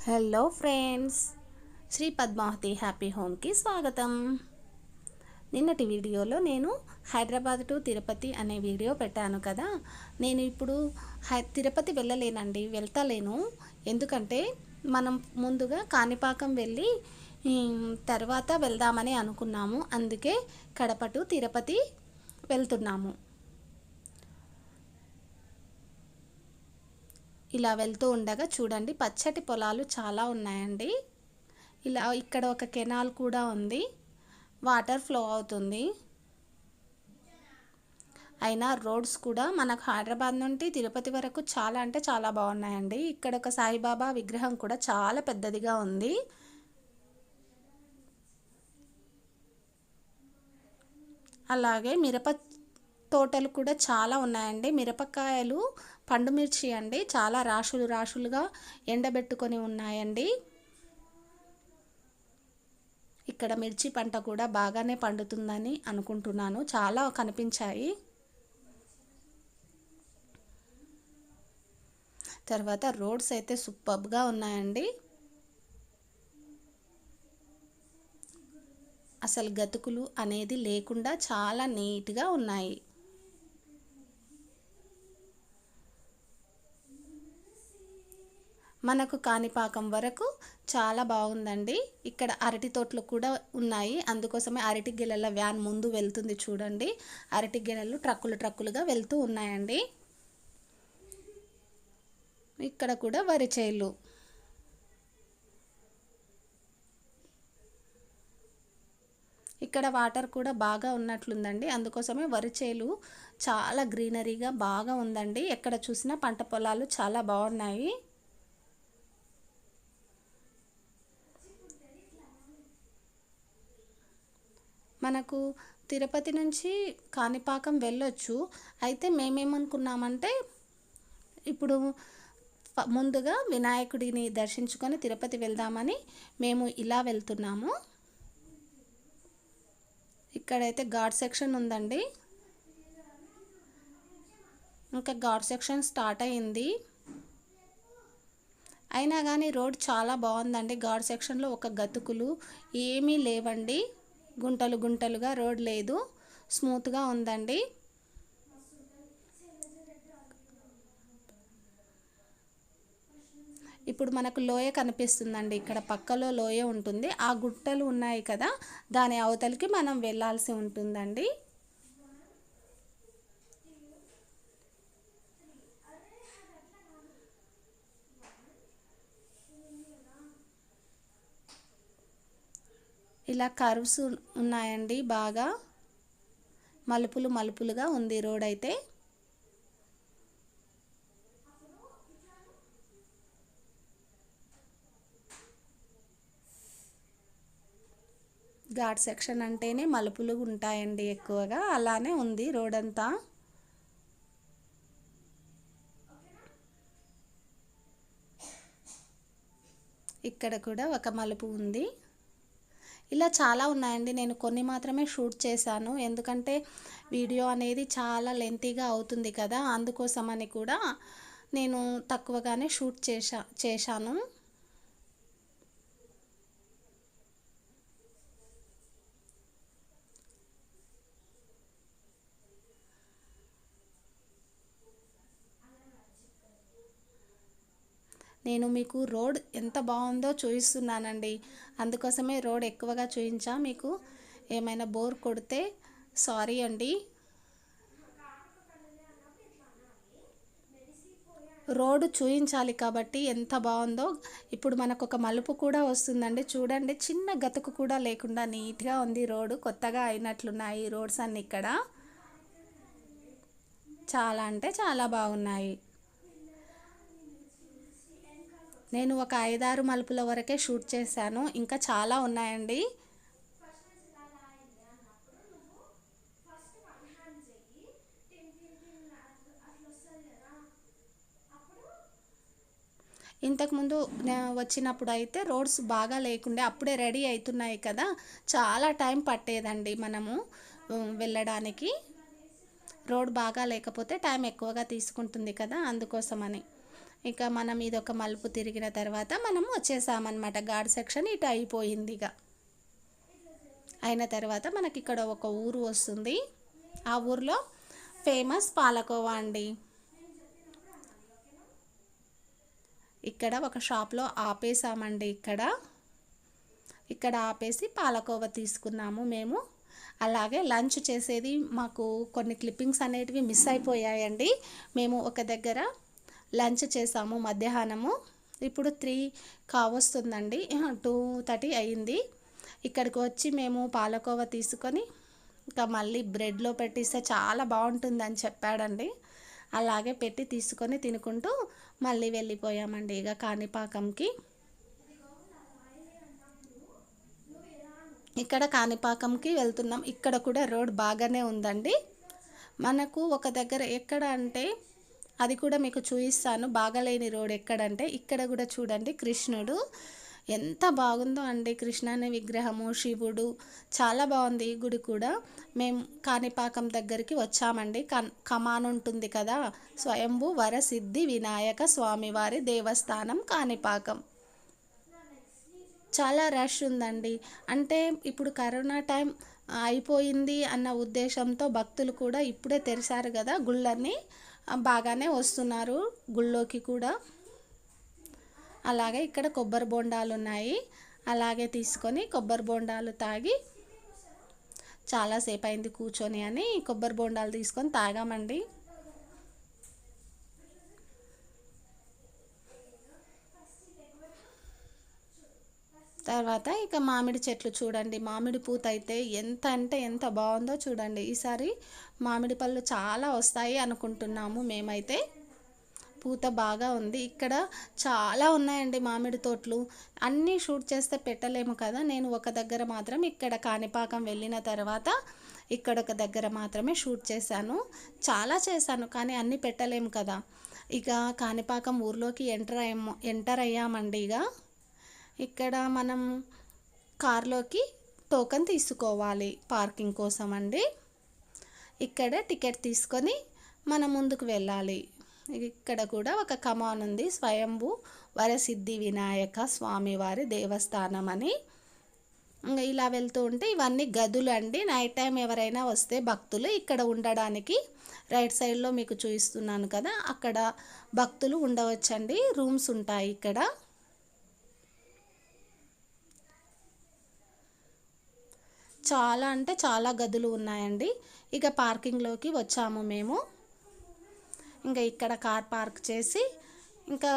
Hello friends, Sri Padmavathi happy హోమ్కి స్వాగతం. నిన్నటి వీడియోలో నేను హైదరాబాద్ టు తిరుపతి అనే వీడియో పెట్టాను కదా. నేను ఇప్పుడు తిరుపతి వెళ్ళలేనండి, వెళ్తలేను. ఎందుకంటే మనం ముందుగా కాణిపాకం వెళ్ళి తర్వాత వెళ్దామని అనుకున్నాము. అందుకే కడప టు తిరుపతి వెళ్తున్నాము. ఇలా వెళ్తూ ఉండగా చూడండి, పచ్చటి పొలాలు చాలా ఉన్నాయండి. ఇలా ఇక్కడ ఒక కెనాల్ కూడా ఉంది, వాటర్ ఫ్లో అవుతుంది. అయినా రోడ్స్ కూడా మనకు హైదరాబాద్ నుండి తిరుపతి వరకు చాలా అంటే చాలా బాగున్నాయండి. ఇక్కడ ఒక సాయిబాబా విగ్రహం కూడా చాలా పెద్దదిగా ఉంది. అలాగే మిరప తోటలు కూడా చాలా ఉన్నాయండి. మిరపకాయలు పండు మిర్చి అండి, చాలా రాశులు రాశులుగా ఎండబెట్టుకొని ఉన్నాయండి. ఇక్కడ మిర్చి పంట కూడా బాగానే పండుతుందని అనుకుంటున్నాను, చాలా కనిపించాయి. తర్వాత రోడ్స్ అయితే సూపర్గా ఉన్నాయండి. అసలు గతుకులు అనేది లేకుండా చాలా నీట్గా ఉన్నాయి. మనకు కాణిపాకం వరకు చాలా బాగుందండి. ఇక్కడ అరటి తోటలు కూడా ఉన్నాయి, అందుకోసమే అరటి గెలల వ్యాన్ ముందు వెళ్తుంది చూడండి. అరటి గెలలు ట్రక్కులుగా వెళ్తూ ఉన్నాయండి. ఇక్కడ కూడా వరి చేలు. ఇక్కడ వాటర్ కూడా బాగా ఉన్నట్లుందండి, అందుకోసమే వరి చేలు చాలా గ్రీనరీగా బాగా ఉందండి. ఎక్కడ చూసినా పంట పొలాలు చాలా బాగున్నాయి. మనకు తిరుపతి నుంచి కాణిపాకం వెళ్ళొచ్చు. అయితే మేమేమనుకున్నామంటే, ఇప్పుడు ముందుగా వినాయకుడిని దర్శించుకొని తిరుపతి వెళ్దామని మేము ఇలా వెళ్తున్నాము. ఇక్కడైతే ఘాట్ సెక్షన్ ఉందండి, ఇంకా ఘాట్ సెక్షన్ స్టార్ట్ అయింది. అయినా కానీ రోడ్ చాలా బాగుందండి. ఘాట్ సెక్షన్లో ఒక గతుకులు ఏమీ లేవండి, గుంటలుగా రోడ్ లేదు, స్మూత్గా ఉందండి. ఇప్పుడు మనకు లోయ కనిపిస్తుందండి, ఇక్కడ పక్కలో లోయ ఉంటుంది. ఆ గుట్టలు ఉన్నాయి కదా, దాని అవతలికి మనం వెళ్ళాల్సి ఉంటుందండి. ఇలా కర్వ్స్ ఉన్నాయండి, బాగా మలుపులుగా ఉంది రోడ్ అయితే. ఘాట్ సెక్షన్ అంటేనే మలుపులు ఉంటాయండి ఎక్కువగా, అలానే ఉంది రోడ్ అంతా. ఇక్కడ కూడా ఒక మలుపు ఉంది. ఇలా చాలా ఉన్నాయండి, నేను కొన్ని మాత్రమే షూట్ చేశాను. ఎందుకంటే వీడియో అనేది చాలా లెంతీగా అవుతుంది కదా, అందుకోసమని కూడా నేను తక్కువగానే షూట్ చేశాను. నేను మీకు రోడ్ ఎంత బాగుందో చూపిస్తున్నానండి, అందుకోసమే రోడ్ ఎక్కువగా చూపించా. మీకు ఏమైనా బోర్ కొడితే సారీ అండి. రోడ్డు చూయించాలి కాబట్టి ఎంత బాగుందో. ఇప్పుడు మనకు ఒక మలుపు కూడా వస్తుందండి, చూడండి. చిన్న గతుకు కూడా లేకుండా నీట్గా ఉంది రోడ్డు, కొత్తగా అయినట్లున్నాయి రోడ్స్ అన్నీ ఇక్కడ. చాలా అంటే చాలా బాగున్నాయి. నేను ఒక 5-6 మలుపుల వరకే షూట్ చేశాను, ఇంకా చాలా ఉన్నాయండి. ఇంతకుముందు వచ్చినప్పుడు అయితే రోడ్స్ బాగా లేకుండే, అప్పుడే రెడీ అవుతున్నాయి కదా, చాలా టైం పట్టేదండి మనము వెళ్ళడానికి. రోడ్ బాగా లేకపోతే టైం ఎక్కువగా తీసుకుంటుంది కదా, అందుకోసమని. ఇక మనం ఇదొక మలుపు తిరిగిన తర్వాత మనం వచ్చేసామన్నమాట. గాడ్ సెక్షన్ ఇటు అయిపోయింది. ఇక అయిన తర్వాత మనకి ఇక్కడ ఒక ఊరు వస్తుంది. ఆ ఊర్లో ఫేమస్ పాలకోవా అండి. ఇక్కడ ఒక షాప్లో ఆపేసామండి. ఇక్కడ ఆపేసి పాలకోవా తీసుకున్నాము మేము. అలాగే లంచ్ చేసేది మాకు కొన్ని క్లిప్పింగ్స్ అనేటివి మిస్ అయిపోయాయండి. మేము ఒక దగ్గర లంచ్ చేసాము మధ్యాహ్నము. ఇప్పుడు 3 కావస్తుందండి, 2:30 అయింది. ఇక్కడికి వచ్చి మేము పాలకోవా తీసుకొని ఇంకా మళ్ళీ బ్రెడ్లో పెట్టిస్తే చాలా బాగుంటుందని చెప్పాడండి. అలాగే పెట్టి తీసుకొని తినుకుంటూ మళ్ళీ వెళ్ళిపోయామండి ఇక కాణిపాకంకి. ఇక్కడ కాణిపాకంకి వెళ్తున్నాం. ఇక్కడ కూడా రోడ్ బాగానే ఉందండి. మనకు ఒక దగ్గర ఎక్కడ అంటే అది కూడా మీకు చూపిస్తాను. బాగాలేని రోడ్ ఎక్కడంటే ఇక్కడ కూడా చూడండి, కృష్ణుడు ఎంత బాగుందో అండి. కృష్ణ అనే విగ్రహము, శివుడు చాలా బాగుంది. ఈ గుడి కూడా మేము కాణిపాకం దగ్గరికి వచ్చామండి. కమాన్ ఉంటుంది కదా, స్వయంభూ వరసిద్ధి వినాయక స్వామివారి దేవస్థానం కాణిపాకం. చాలా రష్ ఉందండి. అంటే ఇప్పుడు కరోనా టైం అయిపోయింది అన్న ఉద్దేశంతో భక్తులు కూడా ఇప్పుడే తెరిచారు కదా గుళ్ళన్నీ, బాగానే వస్తున్నారు గుళ్ళోకి కూడా. అలాగే ఇక్కడ కొబ్బరి బొండాలు ఉన్నాయి. అలాగే తీసుకొని కొబ్బరి బొండాలు తాగి చాలాసేపు అయింది కూర్చొని అని కొబ్బరి బొండాలు తీసుకొని తాగామండి. తర్వాత ఇక మామిడి చెట్లు చూడండి. మామిడి పూత అయితే ఎంత అంటే ఎంత బాగుందో చూడండి. ఈసారి మామిడి పళ్ళు చాలా వస్తాయి అనుకుంటున్నాము మేమైతే. పూత బాగా ఉంది. ఇక్కడ చాలా ఉన్నాయండి మామిడి తోటలు. అన్నీ షూట్ చేస్తే పెట్టలేము కదా. నేను ఒక దగ్గర మాత్రం ఇక్కడ కాణిపాకం వెళ్ళిన తర్వాత ఇక్కడ ఒక దగ్గర మాత్రమే షూట్ చేశాను. చాలా చేశాను కానీ అన్నీ పెట్టలేము కదా. ఇక కాణిపాకం ఊర్లోకి ఎంటర్ అయ్యామండి. ఇక్కడ మనం కార్లోకి టోకెన్ తీసుకోవాలి పార్కింగ్ కోసం అండి. ఇక్కడ టికెట్ తీసుకొని మనం ముందుకు వెళ్ళాలి. ఇక్కడ కూడా ఒక కమాన్ ఉంది, స్వయంభూ వరసిద్ధి వినాయక స్వామివారి దేవస్థానం అని. ఇంకా ఇలా వెళ్తూ ఉంటే ఇవన్నీ గదులు అండి. నైట్ టైం ఎవరైనా వస్తే భక్తులు ఇక్కడ ఉండడానికి రైట్ సైడ్లో మీకు చూపిస్తున్నాను కదా, అక్కడ భక్తులు ఉండవచ్చండి. రూమ్స్ ఉంటాయి ఇక్కడ. చాలా అంటే చాలా గదులు ఉన్నాయండి. ఇక పార్కింగ్లోకి వచ్చాము మేము. ఇంకా ఇక్కడ కార్ పార్క్ చేసి ఇంకా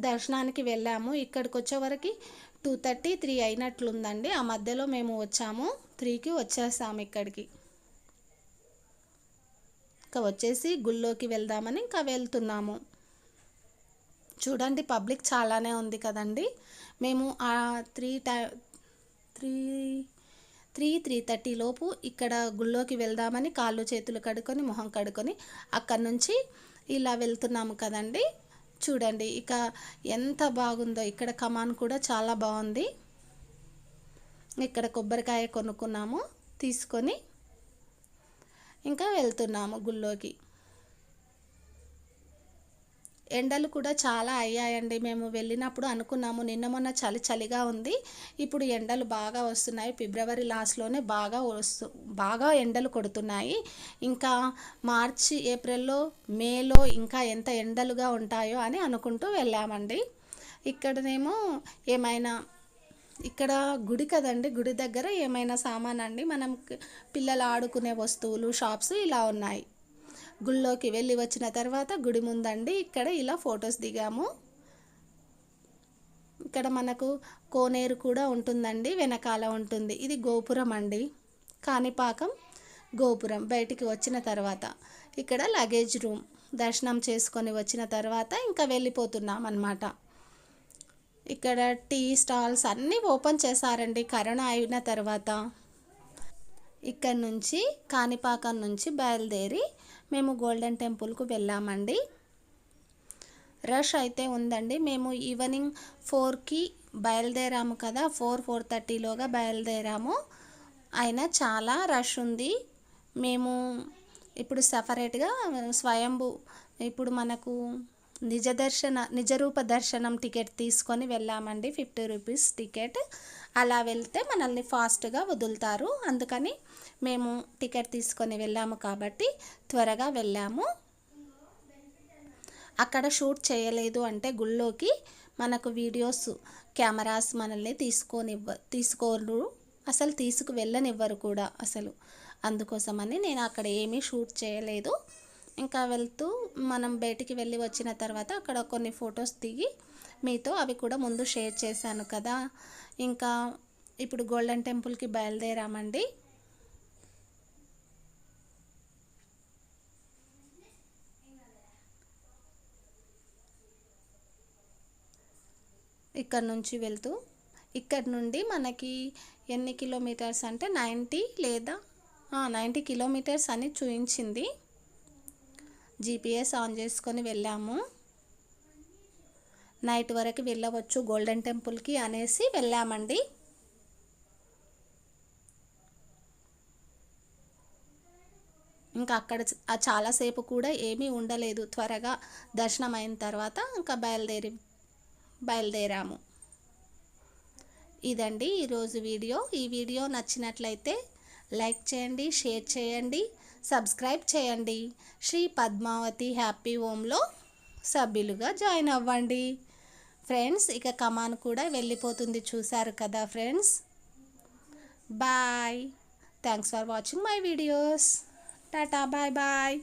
దర్శనానికి వెళ్ళాము. ఇక్కడికి వచ్చేవరకు 2:30, 3 అయినట్లుందండి. ఆ మధ్యలో మేము వచ్చాము, 3కి వచ్చేసాము ఇక్కడికి. ఇంకా వచ్చేసి గుళ్ళోకి వెళ్దామని ఇంకా వెళ్తున్నాము. చూడండి పబ్లిక్ చాలానే ఉంది కదండి. మేము 3:30 లోపు ఇక్కడ గుళ్ళోకి వెళ్దామని కాళ్ళు చేతులు కడుక్కొని మొహం కడుక్కొని అక్కడి నుంచి ఇలా వెళ్తున్నాము కదండి. చూడండి ఇక ఎంత బాగుందో. ఇక్కడ కమాన్ కూడా చాలా బాగుంది. ఇక్కడ కొబ్బరికాయ కొనుక్కున్నాము, తీసుకొని ఇంకా వెళ్తున్నాము గుళ్ళోకి. ఎండలు కూడా చాలా అయ్యాయండి. మేము వెళ్ళినప్పుడు అనుకున్నాము నిన్న మొన్న చలిగా ఉంది, ఇప్పుడు ఎండలు బాగా వస్తున్నాయి. ఫిబ్రవరి లాస్ట్లోనే బాగా ఎండలు కొడుతున్నాయి. ఇంకా మార్చి, ఏప్రిల్లో, మేలో ఇంకా ఎంత ఎండలుగా ఉంటాయో అని అనుకుంటూ వెళ్ళామండి. ఇక్కడనేమో ఏమైనా ఇక్కడ గుడి కదండి, గుడి దగ్గర ఏమైనా సామాన్ అండి, మనం పిల్లలు ఆడుకునే వస్తువులు షాప్స్ ఇలా ఉన్నాయి. గుళ్ళోకి వెళ్ళి వచ్చిన తర్వాత గుడి ముందండి ఇక్కడ ఇలా ఫొటోస్ దిగాము. ఇక్కడ మనకు కోనేరు కూడా ఉంటుందండి, వెనకాల ఉంటుంది. ఇది గోపురం అండి, కాణిపాకం గోపురం. బయటికి వచ్చిన తర్వాత ఇక్కడ లగేజ్ రూమ్. దర్శనం చేసుకొని వచ్చిన తర్వాత ఇంకా వెళ్ళిపోతున్నాం అన్నమాట. ఇక్కడ టీ స్టాల్స్ అన్నీ ఓపెన్ చేశారండి కరోనా అయిన తర్వాత. ఇక్కడ నుంచి కాణిపాకం నుంచి బయలుదేరి మేము గోల్డెన్ టెంపుల్కు వెళ్ళామండి. రష్ అయితే ఉందండి. మేము ఈవినింగ్ 4కి బయలుదేరాము కదా, 4:30లోగా బయలుదేరాము. అయినా చాలా రష్ ఉంది. మేము ఇప్పుడు సపరేట్గా స్వయంభూ ఇప్పుడు మనకు నిజరూప దర్శనం టికెట్ తీసుకొని వెళ్ళామండి. 50 రూపీస్ టికెట్. అలా వెళ్తే మనల్ని ఫాస్ట్గా వదులుతారు. అందుకని మేము టికెట్ తీసుకొని వెళ్ళాము కాబట్టి త్వరగా వెళ్ళాము. అక్కడ షూట్ చేయలేదు అంటే గుళ్ళోకి మనకు వీడియోస్ కెమెరాస్ మనల్ని తీసుకోరు, అసలు తీసుకు వెళ్ళనివ్వరు కూడా అసలు. అందుకోసమని నేను అక్కడ ఏమీ షూట్ చేయలేదు. ఇంకా వెళ్తూ మనం బయటికి వెళ్ళి వచ్చిన తర్వాత అక్కడ కొన్ని ఫొటోస్ దిగి మీతో అవి కూడా ముందు షేర్ చేశాను కదా. ఇంకా ఇప్పుడు గోల్డెన్ టెంపుల్కి బయలుదేరామండి. ఇక్కడ నుంచి వెళ్తూ ఇక్కడ నుండి మనకి ఎన్ని కిలోమీటర్స్ అంటే 90 లేదా 90 కిలోమీటర్స్ అని చూపించింది. జీపీఎస్ ఆన్ చేసుకొని వెళ్ళాము. నైట్ వరకు వెళ్ళవచ్చు గోల్డెన్ టెంపుల్కి అనేసి వెళ్ళామండి. ఇంకా అక్కడ చాలాసేపు కూడా ఏమీ ఉండలేదు. త్వరగా దర్శనం అయిన తర్వాత ఇంకా బయలుదేరాము. ఇదండి ఈరోజు వీడియో. ఈ వీడియో నచ్చినట్లయితే లైక్ చేయండి, షేర్ చేయండి, సబ్స్క్రైబ్ చేయండి. శ్రీ పద్మావతి హ్యాపీ హోమ్లో సభ్యులుగా జాయిన్ అవ్వండి ఫ్రెండ్స్. ఇక కమాన్ కూడా వెళ్ళిపోతుంది, చూశారు కదా friends. Bye. Thanks for watching my videos. Tata, bye bye.